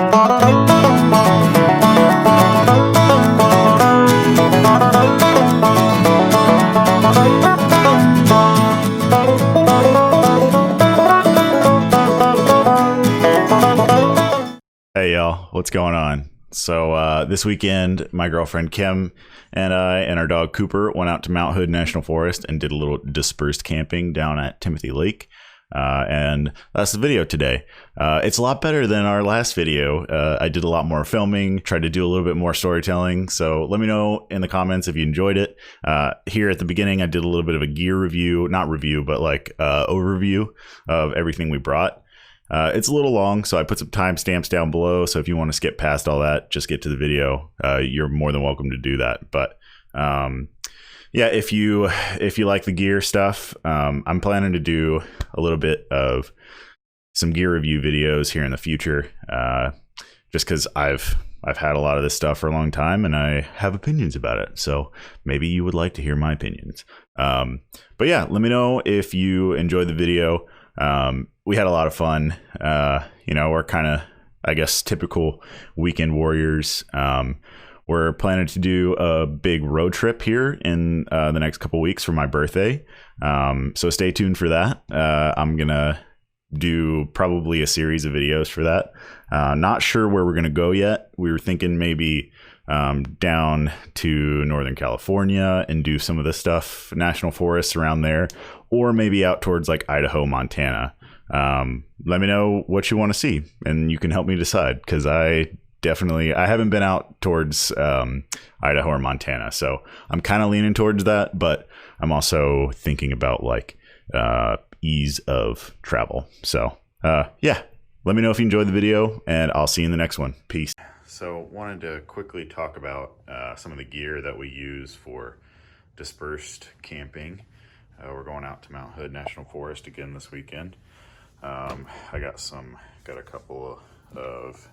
Hey y'all, what's going on? So this weekend, my girlfriend Kim and I and our dog Cooper went out to Mount Hood National Forest and did a little dispersed camping down at Timothy Lake. And that's the video today. It's a lot better than our last video. I did a lot more filming, tried to do a little bit more storytelling. So let me know in the comments if you enjoyed it. Here at the beginning, I did a little bit of a gear review, not review, but like overview of everything we brought. It's a little long, so I put some timestamps down below. So if you want to skip past all that, just get to the video. You're more than welcome to do that. But yeah, if you like the gear stuff, I'm planning to do a little bit of some gear review videos here in the future. Just because I've had a lot of this stuff for a long time and I have opinions about it. So maybe you would like to hear my opinions. But yeah, let me know if you enjoyed the video. We had a lot of fun. We're kind of, I guess, typical weekend warriors. We're planning to do a big road trip here in the next couple weeks for my birthday. So stay tuned for that. I'm going to do probably a series of videos for that. Not sure where we're going to go yet. We were thinking maybe down to Northern California and do some of the stuff, national forests around there, or maybe out towards like Idaho, Montana. Let me know what you want to see and you can help me decide, because I haven't been out towards Idaho or Montana, so I'm kind of leaning towards that, but I'm also thinking about like ease of travel. So yeah, let me know if you enjoyed the video and I'll see you in the next one. Peace. So wanted to quickly talk about some of the gear that we use for dispersed camping. We're going out to Mount Hood National Forest again this weekend. I got a couple of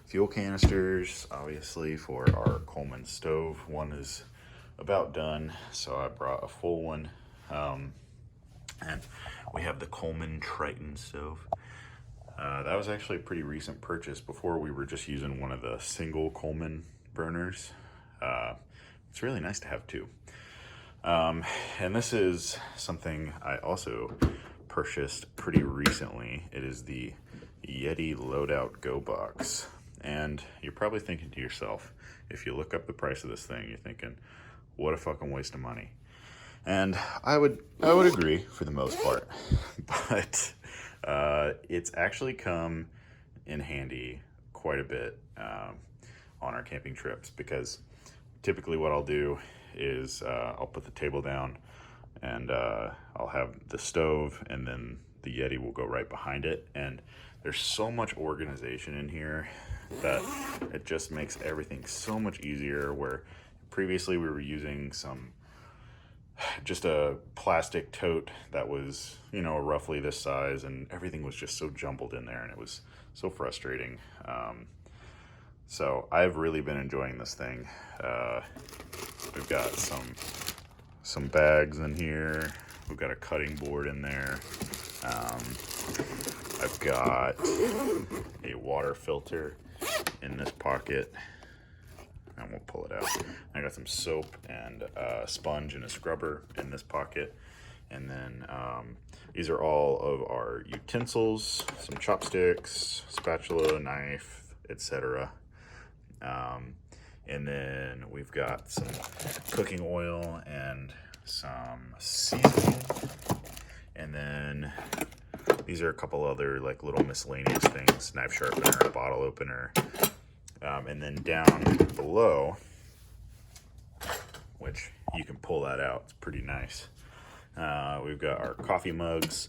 fuel canisters, obviously, for our Coleman stove. One is about done, so I brought a full one. And we have the Coleman Triton stove. That was actually a pretty recent purchase. Before, we were just using one of the single Coleman burners. It's really nice to have two. And this is something I also purchased pretty recently. It is the Yeti Loadout Go Box. And you're probably thinking to yourself, if you look up the price of this thing, you're thinking, what a fucking waste of money. And I would agree for the most part, but it's actually come in handy quite a bit on our camping trips, because typically what I'll do is I'll put the table down and I'll have the stove, and then the Yeti will go right behind it. And there's so much organization in here that it just makes everything so much easier, where previously we were using just a plastic tote that was, roughly this size, and everything was just so jumbled in there, and it was so frustrating. So I've really been enjoying this thing. We've got some bags in here. We've got a cutting board in there. I've got a water filter in this pocket, and we'll pull it out. I got some soap and a sponge and a scrubber in this pocket. And then these are all of our utensils, some chopsticks, spatula, knife, etc. And then we've got some cooking oil and some seasoning. And then these are a couple other like little miscellaneous things, knife sharpener, a bottle opener. And then down below, which you can pull that out, it's pretty nice. We've got our coffee mugs.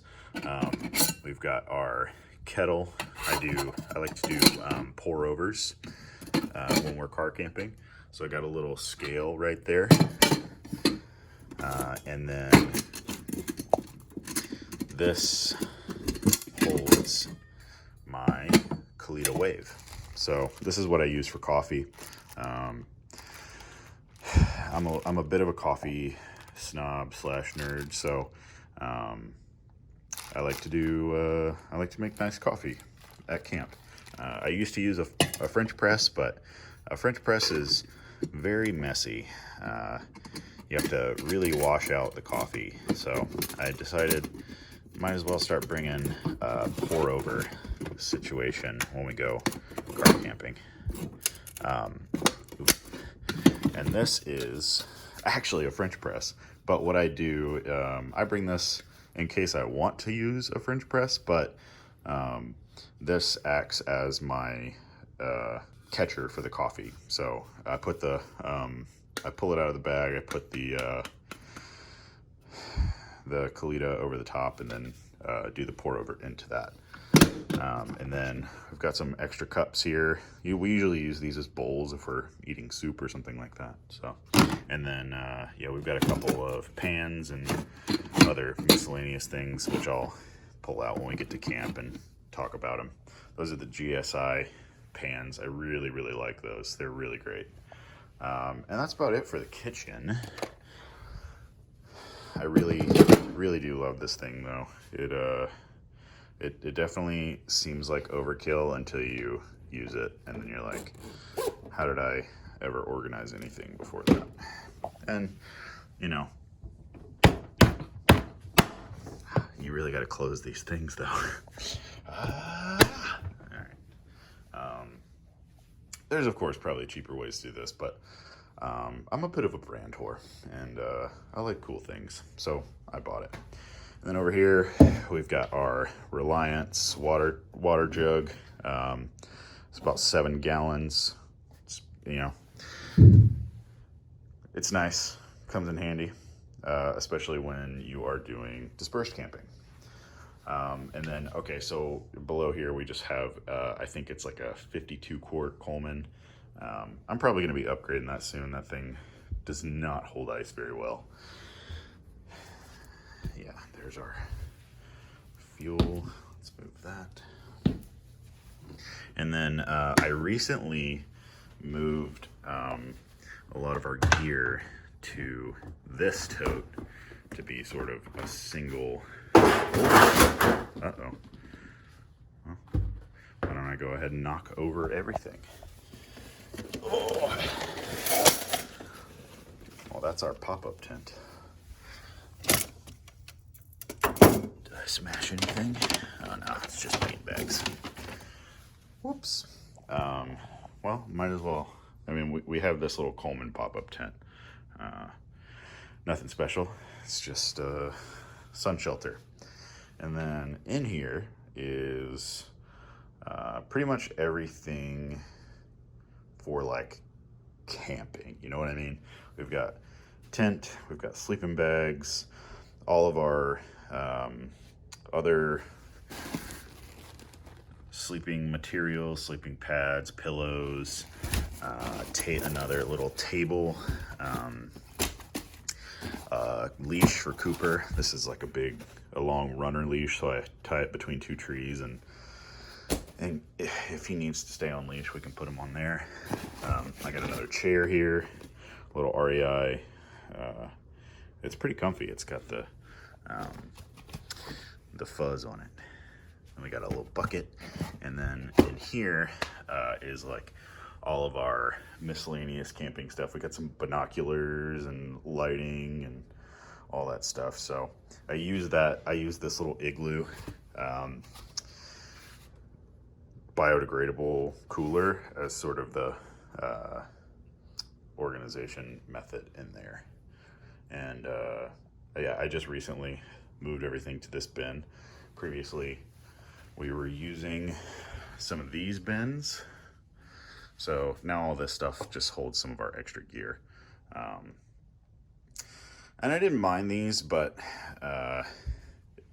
We've got our kettle. I like to do pour overs when we're car camping. So I got a little scale right there. And then this holds my Kalita Wave. So this is what I use for coffee. I'm a bit of a coffee snob / nerd, so I like to make nice coffee at camp. I used to use a French press, but a French press is very messy. You have to really wash out the coffee. So I decided might as well start bringing a pour over situation when we go car camping. And this is actually a French press, but what I do, I bring this in case I want to use a French press, but this acts as my catcher for the coffee. So I put the, I pull it out of the bag, I put the Kalita over the top, and then do the pour over into that. And then we've got some extra cups here. We usually use these as bowls if we're eating soup or something like that. So, and then yeah, we've got a couple of pans and other miscellaneous things, which I'll pull out when we get to camp and talk about them. Those are the GSI pans. I really, really like those. They're really great. And that's about it for the kitchen. I really, really do love this thing though. It definitely seems like overkill until you use it, and then you're like, how did I ever organize anything before that? And you know, you really got to close these things though. All right. There's of course probably cheaper ways to do this, but I'm a bit of a brand whore, and I like cool things, so I bought it. And then over here we've got our Reliance water jug. It's about 7 gallons. It's, you know, it's nice, comes in handy, especially when you are doing dispersed camping. And then, okay, so below here we just have, I think it's like a 52 quart Coleman. I'm probably going to be upgrading that soon. That thing does not hold ice very well. Yeah, there's our fuel. Let's move that. And then I recently moved a lot of our gear to this tote to be sort of a single. Uh-oh. Well, why don't I go ahead and knock over everything? Oh. Well, that's our pop-up tent. Did I smash anything? Oh no, it's just paint bags. Whoops. Well, might as well. I mean, we have this little Coleman pop-up tent. Nothing special. It's just a sun shelter. And then in here is pretty much everything for like camping. You know what I mean? We've got tent, we've got sleeping bags, all of our other sleeping materials, sleeping pads, pillows, another little table, leash for Cooper. This is like a long runner leash, so I tie it between 2 trees, and if he needs to stay on leash, we can put him on there. I got another chair here, a little REI. It's pretty comfy. It's got the fuzz on it. And we got a little bucket, and then in here is like all of our miscellaneous camping stuff. We got some binoculars and lighting and all that stuff. So I use this little Igloo biodegradable cooler as sort of the organization method in there. And yeah, I just recently moved everything to this bin. Previously we were using some of these bins, so now all this stuff just holds some of our extra gear. And I didn't mind these, but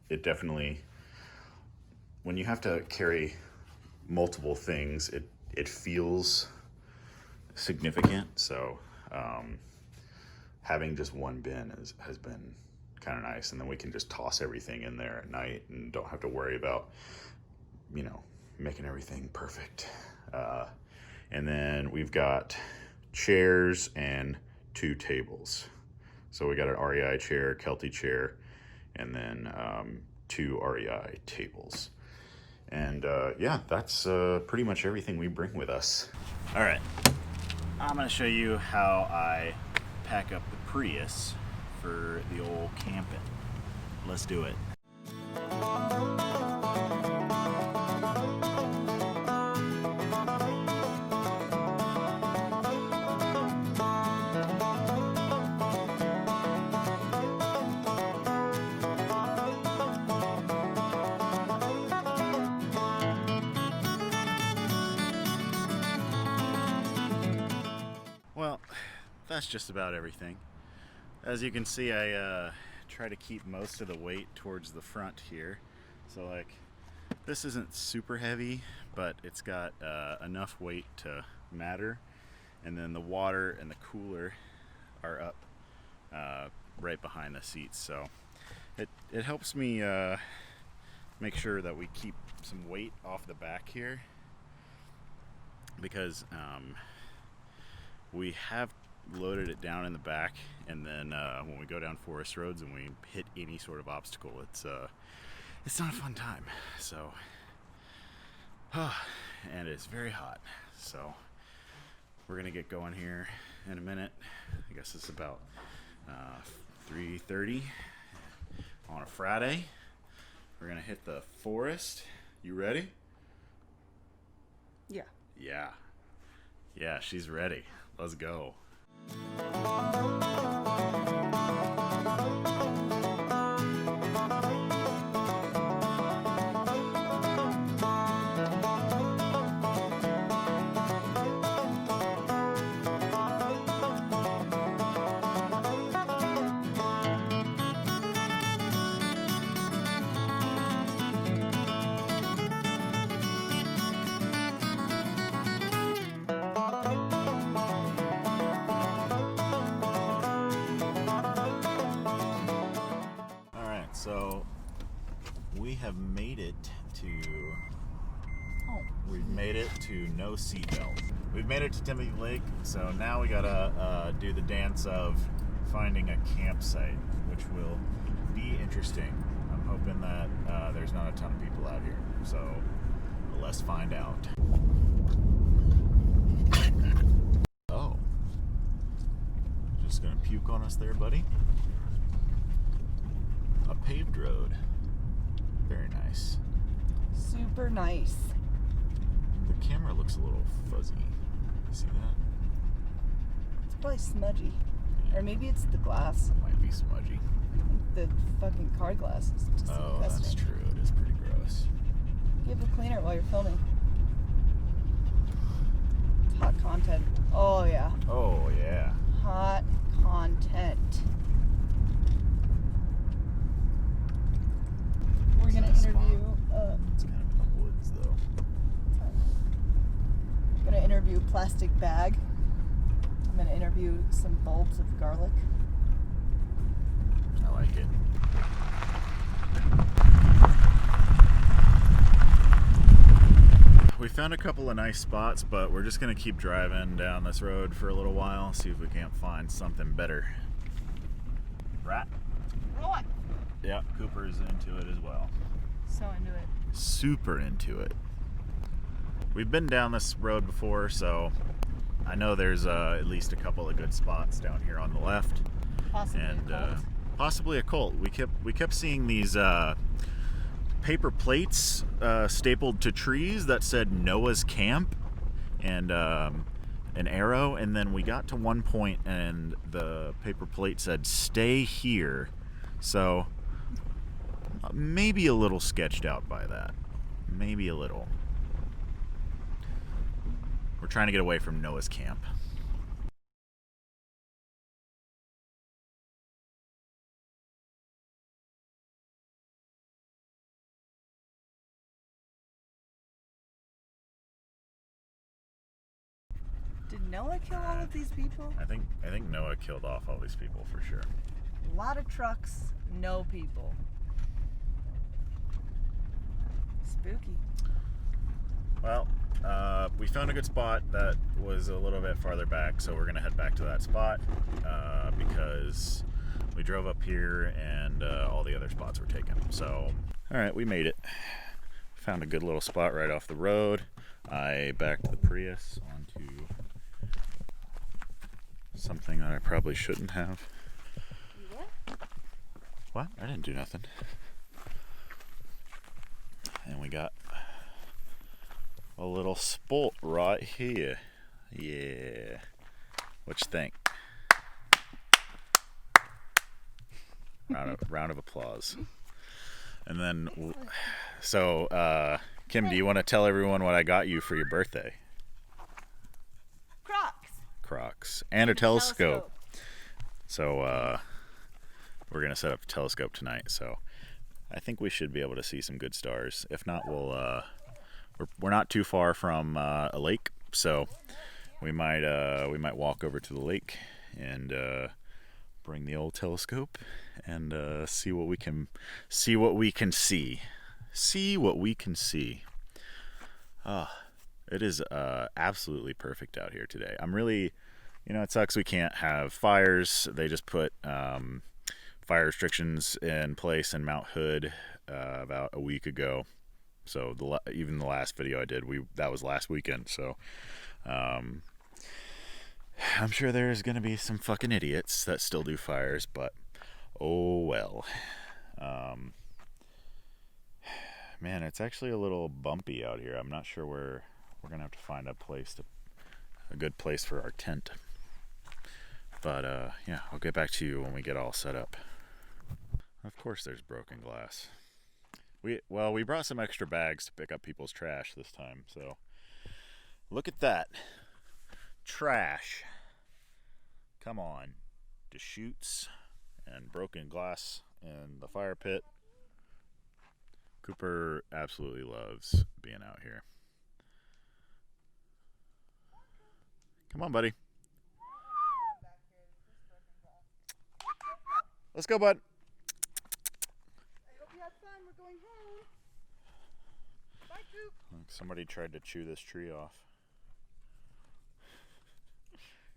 it definitely, when you have to carry multiple things, it feels significant. So having just one bin has been kind of nice, and then we can just toss everything in there at night and don't have to worry about, you know, making everything perfect. And then we've got chairs and 2 tables. So we got an REI chair, Kelty chair, and then 2 REI tables. And yeah, that's pretty much everything we bring with us. All right, I'm gonna show you how I pack up the Prius for the old camping. Let's do it. Well, that's just about everything. As you can see, I try to keep most of the weight towards the front here. So like, this isn't super heavy, but it's got enough weight to matter. And then the water and the cooler are up right behind the seats. So it helps me make sure that we keep some weight off the back here, because we have loaded it down in the back, and then when we go down forest roads and we hit any sort of obstacle, it's not a fun time. So and it's very hot, so we're gonna get going here in a minute. I guess it's about 3:30 on a Friday. We're gonna hit the forest. You ready? Yeah, she's ready. Let's go. So we have made it to no seatbelt. We've made it to Timothy Lake, so now we gotta do the dance of finding a campsite, which will be interesting. I'm hoping that there's not a ton of people out here, so let's find out. Oh, just gonna puke on us there, buddy? A paved road. Very nice. Super nice. The camera looks a little fuzzy. You see that? It's probably smudgy. Yeah. Or maybe it's the glass. It might be smudgy. The fucking car glass is just disgusting. That's true. It is pretty gross. Give a cleaner while you're filming. It's hot content. Oh yeah. Oh yeah. Hot content. We're gonna interview. It's kind of in the woods, though. I'm gonna interview Plastic Bag. I'm gonna interview some bulbs of garlic. I like it. We found a couple of nice spots, but we're just gonna keep driving down this road for a little while, see if we can't find something better. Right? Right. Yeah, Cooper's into it as well. So into it. Super into it. We've been down this road before, so I know there's at least a couple of good spots down here on the left. Possibly and a cult. Possibly a cult. We kept seeing these paper plates stapled to trees that said Noah's Camp and an arrow, and then we got to one point and the paper plate said "Stay here." So maybe a little sketched out by that. Maybe a little. We're trying to get away from Noah's Camp. Did Noah kill all of these people? I think Noah killed off all these people for sure. A lot of trucks, no people. Spooky. Well, we found a good spot that was a little bit farther back, so we're gonna head back to that spot because we drove up here and all the other spots were taken. So, all right, we made it. Found a good little spot right off the road. I backed the Prius onto something that I probably shouldn't have. What? I didn't do nothing. And we got a little spot right here. Yeah. What you think? Round of applause. And then, so, Kim, do you want to tell everyone what I got you for your birthday? Crocs. And a telescope. So, we're going to set up a telescope tonight. So, I think we should be able to see some good stars. If not, we're not too far from a lake. So, we might walk over to the lake and bring the old telescope and see what we can see. It is absolutely perfect out here today. I'm really, it sucks we can't have fires. They just put fire restrictions in place in Mount Hood about a week ago. So even the last video I did, that was last weekend. So I'm sure there's gonna be some fucking idiots that still do fires, but oh well. Man, it's actually a little bumpy out here. I'm not sure where we're gonna have to find a good place for our tent. But yeah, I'll get back to you when we get all set up. Of course there's broken glass. We brought some extra bags to pick up people's trash this time, so look at that. Trash. Come on. Deschutes and broken glass in the fire pit. Cooper absolutely loves being out here. Come on, buddy. Let's go, bud. I hope you had fun. We're going home. Bye, Coop. Somebody tried to chew this tree off.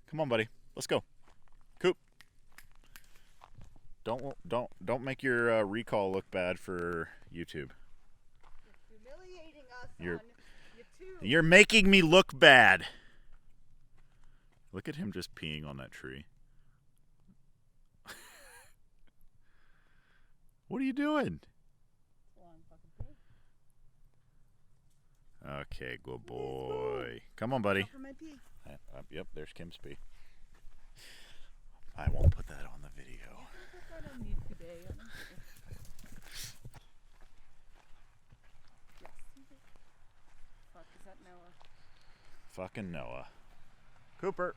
Come on, buddy. Let's go. Coop. Don't make your recall look bad for YouTube. You're humiliating us on YouTube. You're making me look bad. Look at him just peeing on that tree. What are you doing? Okay, good boy. Come on, buddy. For my pee. Yep, there's Kim's pee. I won't put that on the video. Fuck, is that Noah? Fucking Noah. Cooper.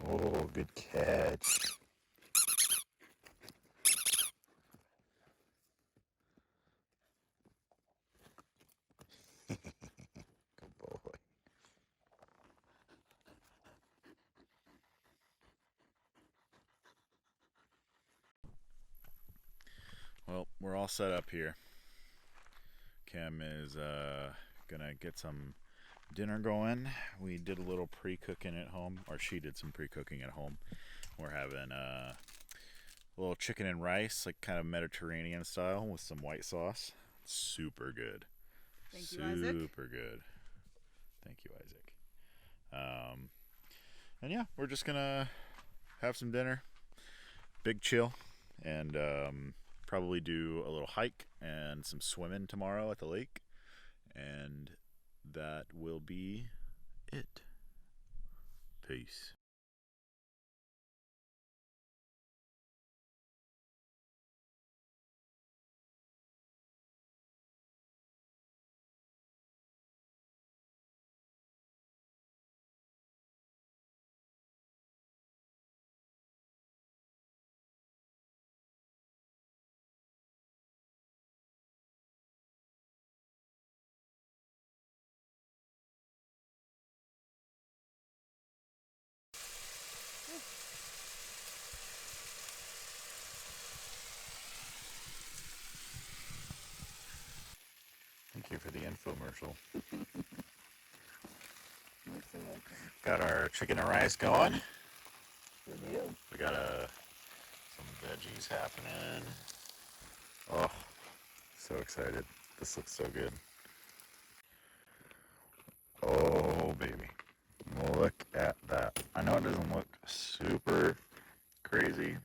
Oh, good catch. Good boy. Well, we're all set up here. Kim is gonna get some dinner going. We did a little pre-cooking at home, or she did some pre-cooking at home. We're having a little chicken and rice, like kind of Mediterranean style with some white sauce. Super good. Thank you, Isaac. Super good. Thank you, Isaac. And yeah, we're just gonna have some dinner, big chill, and probably do a little hike and some swimming tomorrow at the lake, and that will be it. Peace. Thank you for the infomercial. Got our chicken and rice going. We got some veggies happening. Oh, so excited. This looks so good. Oh, baby. Look at that. I know it doesn't look super crazy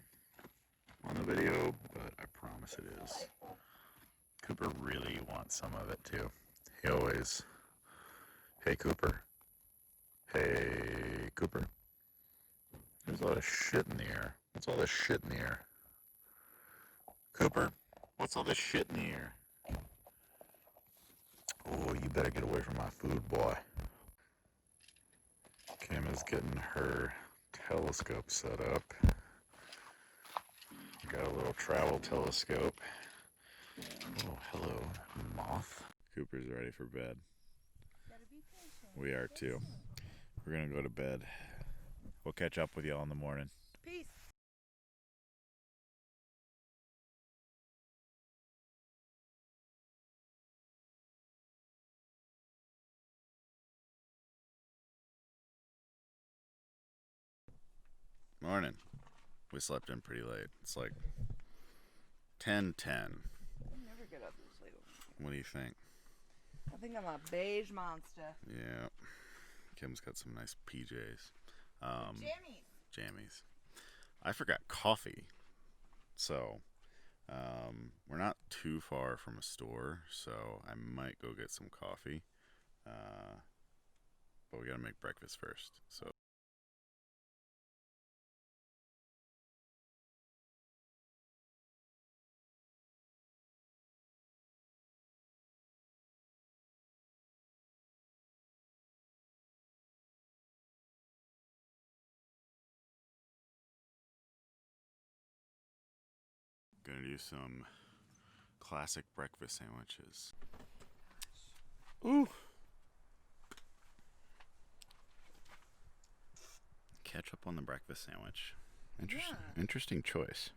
on the video, but I promise it is. Cooper really wants some of it too. He always, hey Cooper. Hey Cooper. There's a lot of shit in the air. What's all this shit in the air? Cooper, what's all this shit in the air? Oh, you better get away from my food, boy. Kim is getting her telescope set up. We got a little travel telescope. Oh, hello, moth. Cooper's ready for bed. We are too. We're gonna go to bed. We'll catch up with y'all in the morning. Peace. Morning. We slept in pretty late. It's like 10:10. I never get up this late. What do you think? I think I'm a beige monster. Yeah. Kim's got some nice PJs. Jammies. I forgot coffee. So, we're not too far from a store, so I might go get some coffee. But we gotta make breakfast first. So. Gonna do some classic breakfast sandwiches. Ooh. Ketchup on the breakfast sandwich. Interesting choice.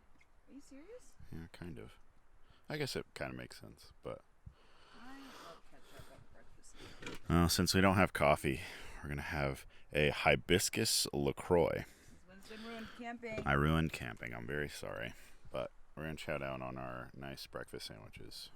Are you serious? Yeah, kind of. I guess it kind of makes sense, but. I love ketchup on breakfast. Well, since we don't have coffee, we're gonna have a hibiscus LaCroix. Wednesday ruined camping. I ruined camping. I'm very sorry, but we're gonna chow down on our nice breakfast sandwiches.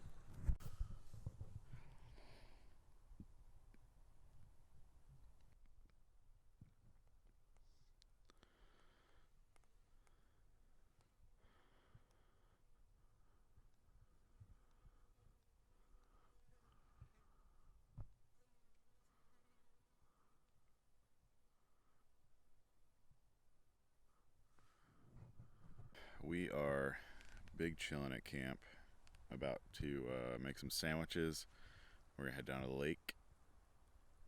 We are big chilling at camp, about to make some sandwiches. We're gonna head down to the lake,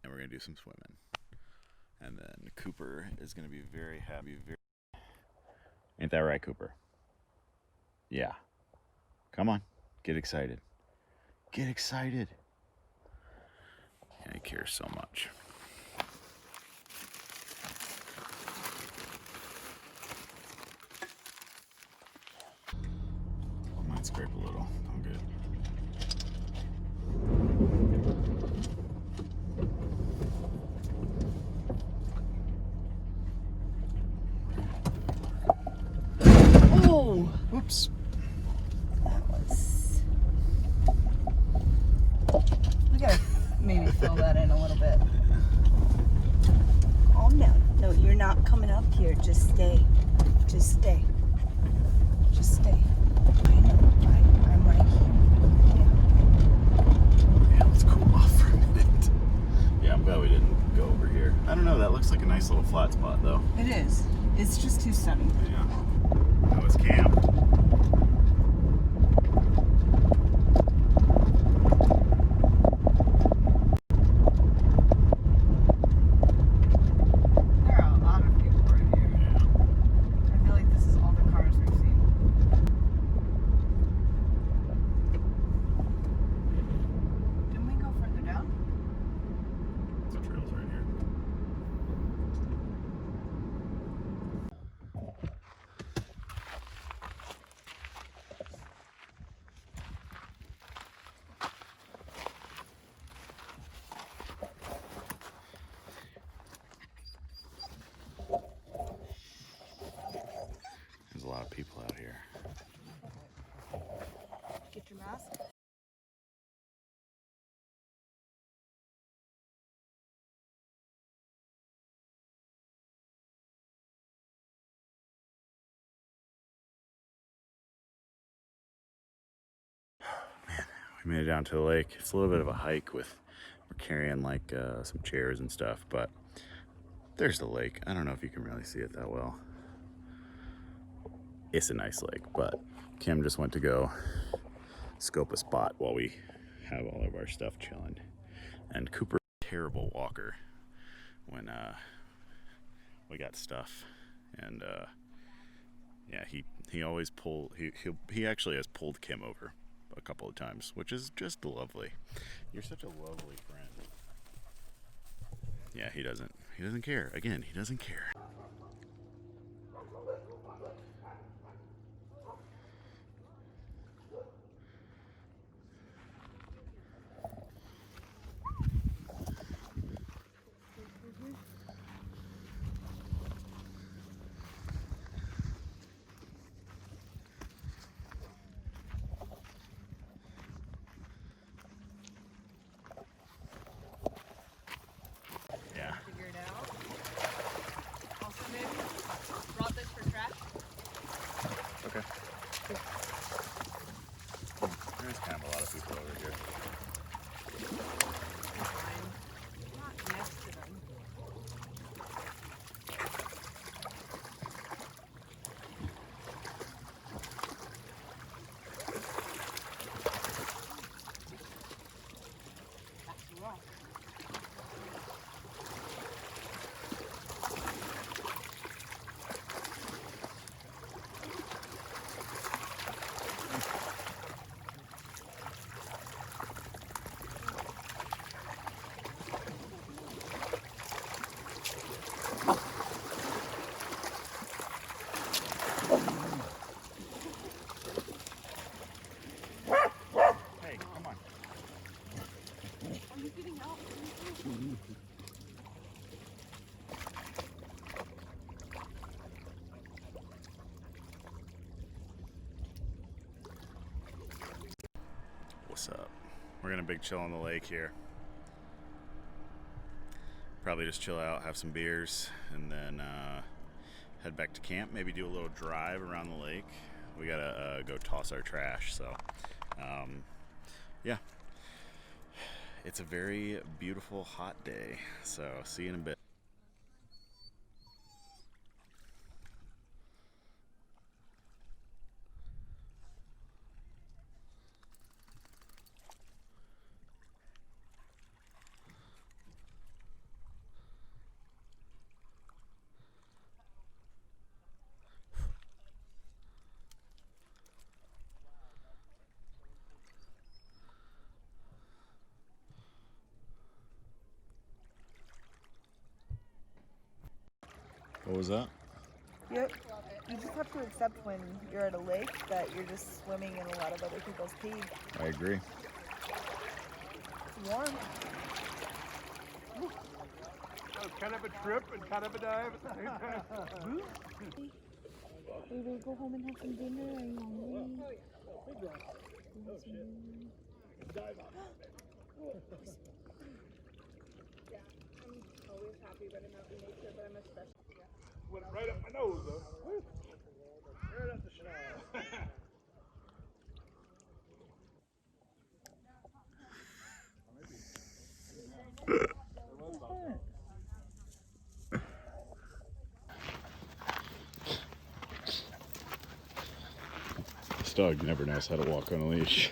and we're gonna do some swimming. And then Cooper is gonna be very happy. Ain't that right, Cooper? Yeah. Come on, get excited. Get excited. And he cares so much. Might scrape a little. I'm good. Oh! Whoops. That was. We gotta maybe fill that in a little bit. Calm down. No, you're not coming up here. Just stay. Just stay. Just stay. I know. that looks like a nice little flat spot, though. It is. It's just too sunny. Yeah. That was camp. There are a lot of people right here. Yeah. I feel like this is all the cars we've seen. Didn't we go further down? Some trails right here. There's a lot of people out here. Get your mask. We made it down to the lake. It's a little bit of a hike we're carrying like some chairs and stuff, but there's the lake. I don't know if you can really see it that well. It's a nice lake, but Kim just went to go scope a spot while we have all of our stuff chilling. And Cooper, terrible walker when we got stuff, and yeah, he always he actually has pulled Kim over a couple of times, which is just lovely. You're such a lovely friend. Yeah, he doesn't care. Again, he doesn't care. Yeah. Figure it out. Also, maybe brought this for trash. Okay. There's kind of a lot of people over here. Not next to them. Hey, come on. Are you getting out? What's up? We're gonna big chill on the lake here. Probably just chill out, have some beers, and then head back to camp. Maybe do a little drive around the lake. We gotta go toss our trash. So, yeah, it's a very beautiful, hot day. So, see you in a bit. What was that? Yep. You just have to accept when you're at a lake that you're just swimming in a lot of other people's pee. I agree. It's warm. Kind of a trip and kind of a dive at the same time. We will go home and have some dinner. Are you hungry? Went right up my nose, though. Right up the schnoz. dog never knows how to walk on a leash.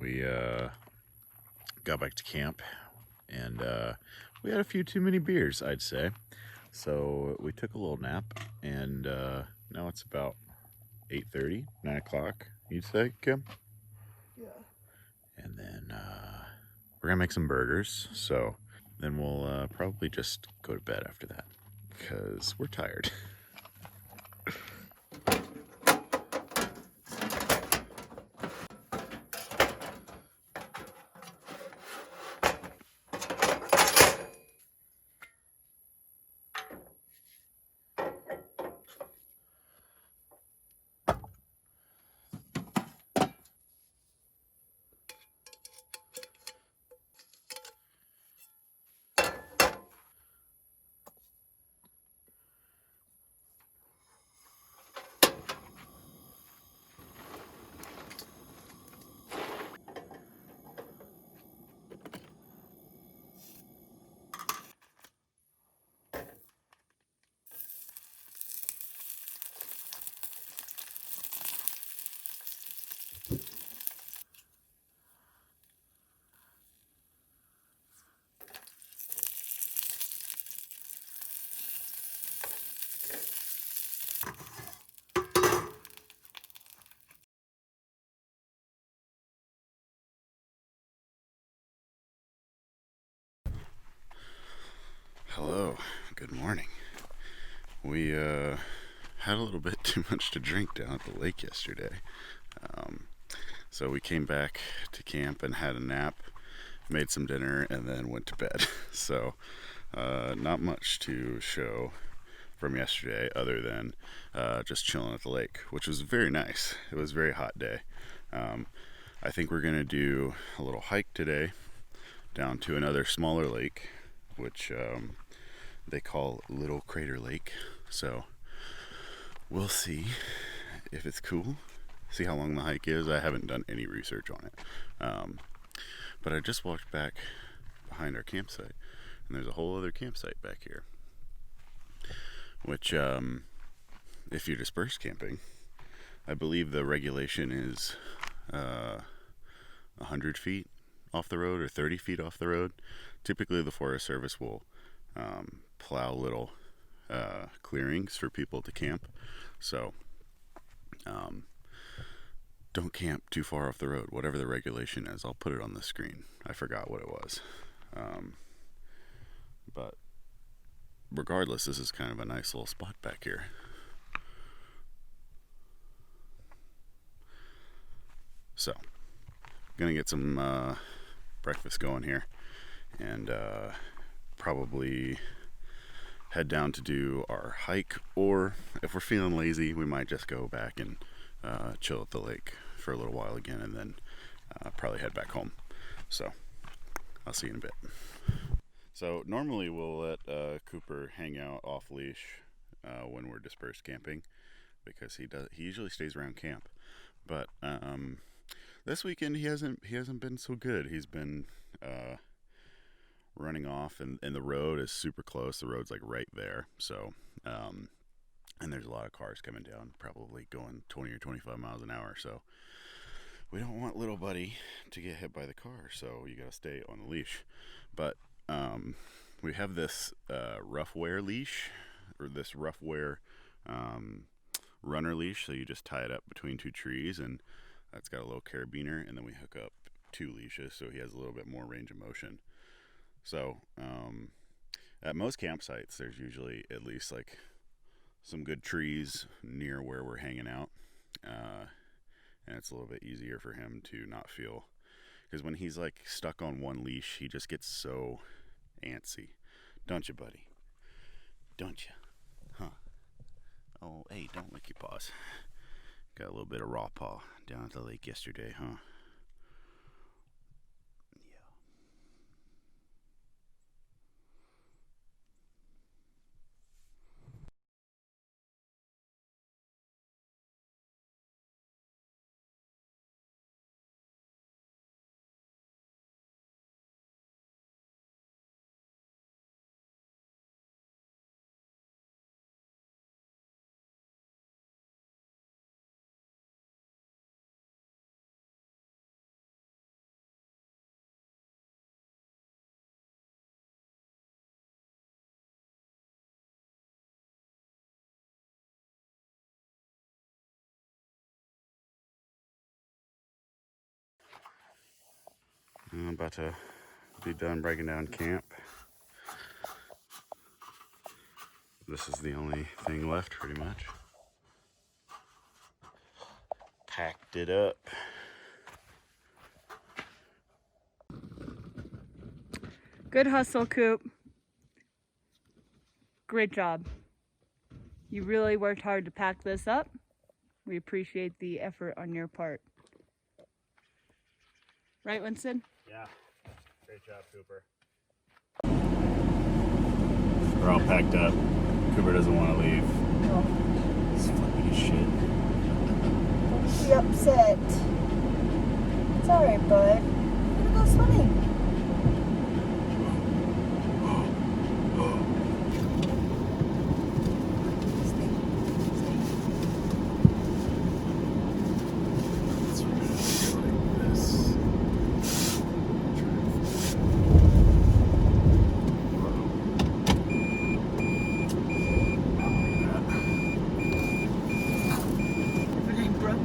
We got back to camp, and we had a few too many beers, I'd say. So we took a little nap, and now it's about 8:30, 9 o'clock, you'd say, Kim? Yeah. And then we're gonna make some burgers, so then we'll probably just go to bed after that, because we're tired. Hello, good morning. We had a little bit too much to drink down at the lake yesterday. So we came back to camp and had a nap, made some dinner, and then went to bed. So not much to show from yesterday other than just chilling at the lake, which was very nice. It was a very hot day. I think we're gonna do a little hike today down to another smaller lake, which they call Little Crater Lake. So we'll see if it's cool, see how long the hike is. I haven't done any research on it, but I just walked back behind our campsite, and there's a whole other campsite back here, which if you're dispersed camping, I believe the regulation is 100 feet off the road or 30 feet off the road. Typically the Forest Service will plow little clearings for people to camp, so don't camp too far off the road, whatever the regulation is. I'll put it on the screen. I forgot what it was, but regardless, this is kind of a nice little spot back here. So gonna get some breakfast going here, and probably head down to do our hike, or if we're feeling lazy, we might just go back and chill at the lake for a little while again, and then probably head back home. So I'll see you in a bit. So normally we'll let Cooper hang out off leash when we're dispersed camping, because he usually stays around camp, but this weekend he hasn't been so good. He's been running off, and the road is super close. The road's like right there, so and there's a lot of cars coming down, probably going 20 or 25 miles an hour, so we don't want little buddy to get hit by the car, so you gotta stay on the leash. But we have this rough wear leash, or this rough wear runner leash, so you just tie it up between two trees, and it's got a little carabiner, and then we hook up two leashes so he has a little bit more range of motion. So at most campsites there's usually at least like some good trees near where we're hanging out, and it's a little bit easier for him to not feel, because when he's like stuck on one leash, he just gets so antsy. Don't you, buddy? Don't you? Oh, hey, don't lick your paws. Got a little bit of raw paw down at the lake yesterday, huh? I'm about to be done breaking down camp. This is the only thing left, pretty much. Packed it up. Good hustle, Coop. Great job. You really worked hard to pack this up. We appreciate the effort on your part. Right, Winston? Yeah. Great job, Cooper. We're all packed up. Cooper doesn't want to leave. No. He's flipping his shit. Don't be upset. It's alright, bud. We're gonna go swimming.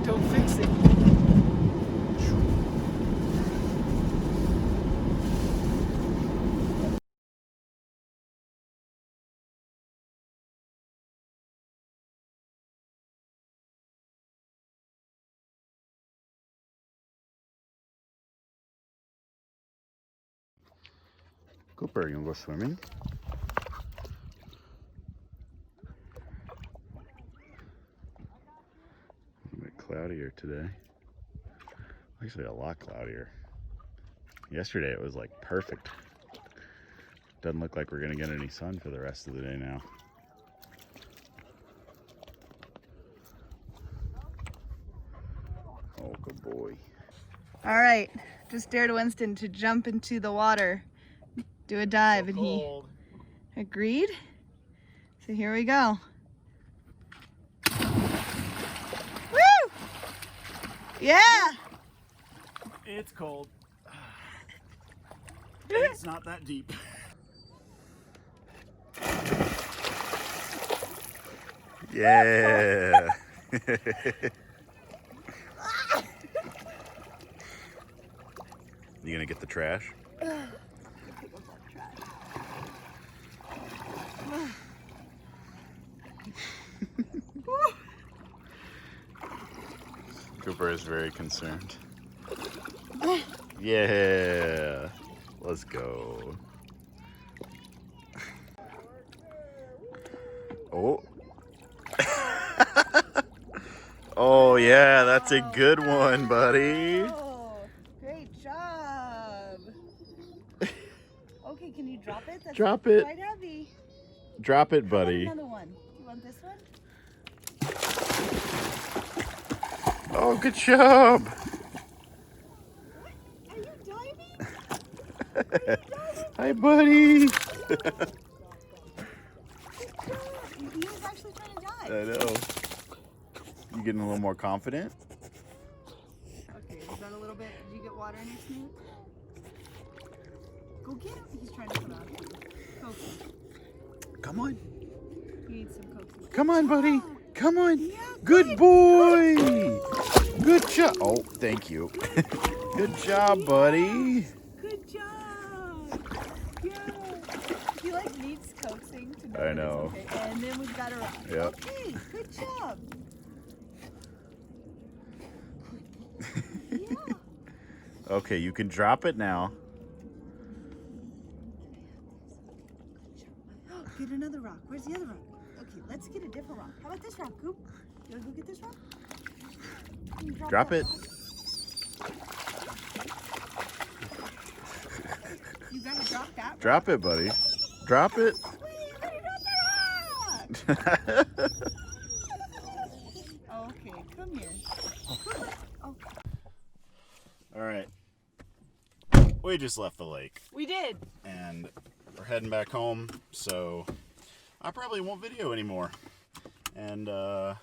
Don't fix it. Cooper, you wanna go swimming? A bit cloudier today. Actually, a lot cloudier. Yesterday it was like perfect. Doesn't look like we're gonna get any sun for the rest of the day now. Oh, good boy. All right, just dared Winston to jump into the water, do a dive, and he agreed. So here we go. Woo! Yeah! It's cold. It's not that deep. Yeah. You gonna get the trash? Cooper is very concerned. Yeah. Let's go. Oh. Oh yeah, that's a good one, buddy. Oh, great job. Okay, can you drop it? That's Drop it. quite heavy. Drop it, How buddy. about another one? You want this one? Oh, good job. Are you diving? Are you diving? Hi, buddy. He was actually trying to dive. I know. You getting a little more confident? Okay, is that a little bit? Did you get water in your snoot? Go get him. He's trying to come out. Coax him. Come on. You need some coaxing. Come on, buddy. Come on. Yeah, Good boy. Good job. Oh, thank you. Good job, buddy. Good job. Yeah. He like needs coaxing to know. I know. That it's okay. And then we've got her up. Yep. Okay, good job. Yeah. Okay, you can drop it now. Get another rock. Where's the other rock? Okay, let's get a different rock. How about this rock, Coop? You wanna go get this rock? Drop it. You gotta drop that rock. Drop it, buddy. Drop it. Wait, you gotta drop that rock! Okay, come here. Okay. All right. We just left the lake We did. and we're heading back home, so I probably won't video anymore. And I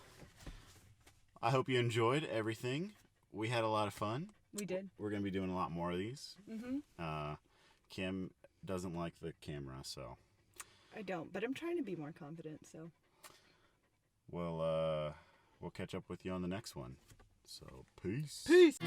hope you enjoyed everything. We had a lot of fun. We did. We're going to be doing a lot more of these. Mm-hmm. Kim doesn't like the camera, so I don't, but I'm trying to be more confident, so. we'll catch up with you on the next one. So, peace. Peace.